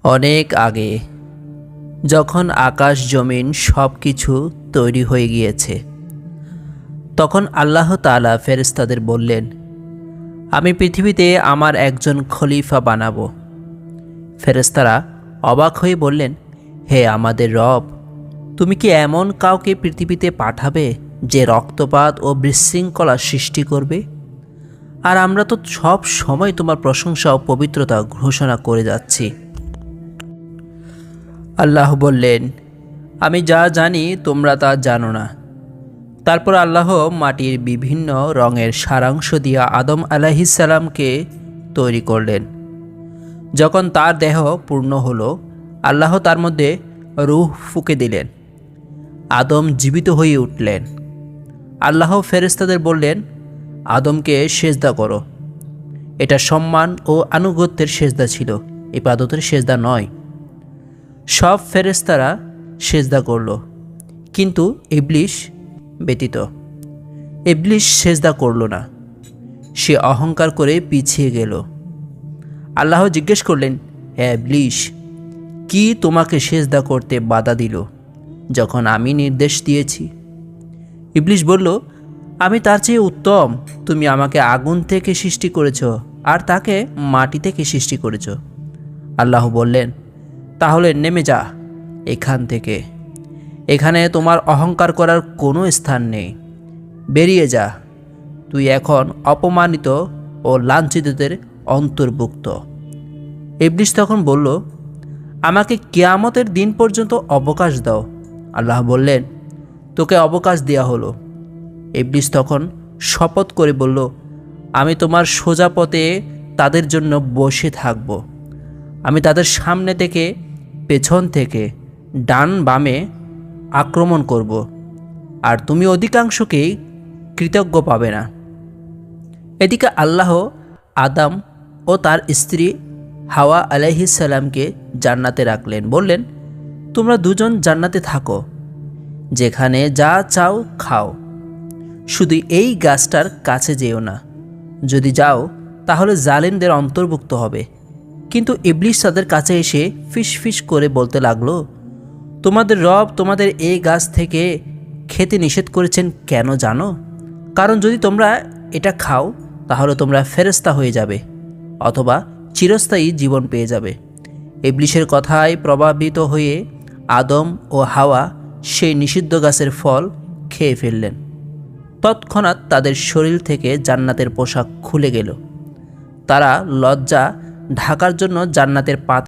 অনেক আগে, যখন আকাশ জমিন সব কিছু তৈরি হয়ে গিয়েছে, তখন আল্লাহ তাআলা ফেরেশতাদের বললেন, আমি পৃথিবীতে আমার একজন খলিফা বানাবো। ফেরেশতারা অবাক হয়ে বললেন, হে আমাদের রব, তুমি কি এমন কাউকে পৃথিবীতে পাঠাবে যে রক্তপাত ও বিশৃঙ্খলা সৃষ্টি করবে? আর আমরা তো সব সময় তোমার প্রশংসা ও পবিত্রতা ঘোষণা করে যাচ্ছি। আল্লাহ বললেন, আমি যা জানি তোমরা তা জানো না। তারপর আল্লাহ মাটির বিভিন্ন রঙের সারাংশ দিয়া আদম আলাইহিসসালামকে তৈরি করলেন। যখন তার দেহ পূর্ণ হলো, আল্লাহ তার মধ্যে রূহ ফুঁকে দিলেন। আদম জীবিত হয়ে উঠলেন। আল্লাহ ফেরেশতাদের বললেন, আদমকে সেজদা করো। এটা সম্মান ও আনুগত্যের সেজদা ছিল, ইবাদতের সেজদা নয়। সব ফেরেশতারা সেজদা করল, কিন্তু ইবলিস ব্যতীত। ইবলিস সেজদা করল না, সে অহংকার করে পিছিয়ে গেল। আল্লাহ জিজ্ঞেস করলেন, হে ইবলিস, কি তোমাকে সেজদা করতে বাধা দিল যখন আমি নির্দেশ দিয়েছি? ইবলিস বলল, আমি তার চেয়ে উত্তম। তুমি আমাকে আগুন থেকে সৃষ্টি করেছ, আর তাকে মাটি থেকে সৃষ্টি করেছ। আল্লাহ বললেন, তাহলে নেমে যা এখান থেকে। এখানে তোমার অহংকার করার কোনো স্থান নেই। বেরিয়ে যা, তুই এখন অপমানিত ও লাঞ্ছিতদের অন্তর্ভুক্ত। ইবলিস তখন বলল, আমাকে কিয়ামতের দিন পর্যন্ত অবকাশ দাও। আল্লাহ বললেন, তোকে অবকাশ দেওয়া হলো। ইবলিস তখন শপথ করে বলল, আমি তোমার সোজা পথে তাদের জন্য বসে থাকব। আমি তাদের সামনে থেকে, পেছন থেকে, ডান বামে আক্রমণ করব, আর তুমি অধিকাংশকেই কৃতজ্ঞ পাবে না। এদিকে আল্লাহ আদম ও তার স্ত্রী হাওয়া আলাইহিসসালামকে জান্নাতে রাখলেন। বললেন, তোমরা দুজন জান্নাতে থাকো, যেখানে যা চাও খাও, শুধু এই গাছটার কাছে যেও না। যদি যাও তাহলে জালিমদের অন্তর্ভুক্ত হবে। কিন্তু ইবলিস তাদের কাছে এসে ফিস করে বলতে লাগলো, তোমাদের রব তোমাদের এই গাছ থেকে খেতে নিষেধ করেছেন কেন জানো? কারণ যদি তোমরা এটা খাও তাহলে তোমরা ফেরেশতা হয়ে যাবে, অথবা চিরস্থায়ী জীবন পেয়ে যাবে। ইবলিসের কথায় প্রভাবিত হয়ে আদম ও হাওয়া সেই নিষিদ্ধ গাছের ফল খেয়ে ফেললেন। তৎক্ষণাৎ তাদের শরীর থেকে জান্নাতের পোশাক খুলে গেল। তারা লজ্জা ঢাকার জন্য জান্নাতের পাত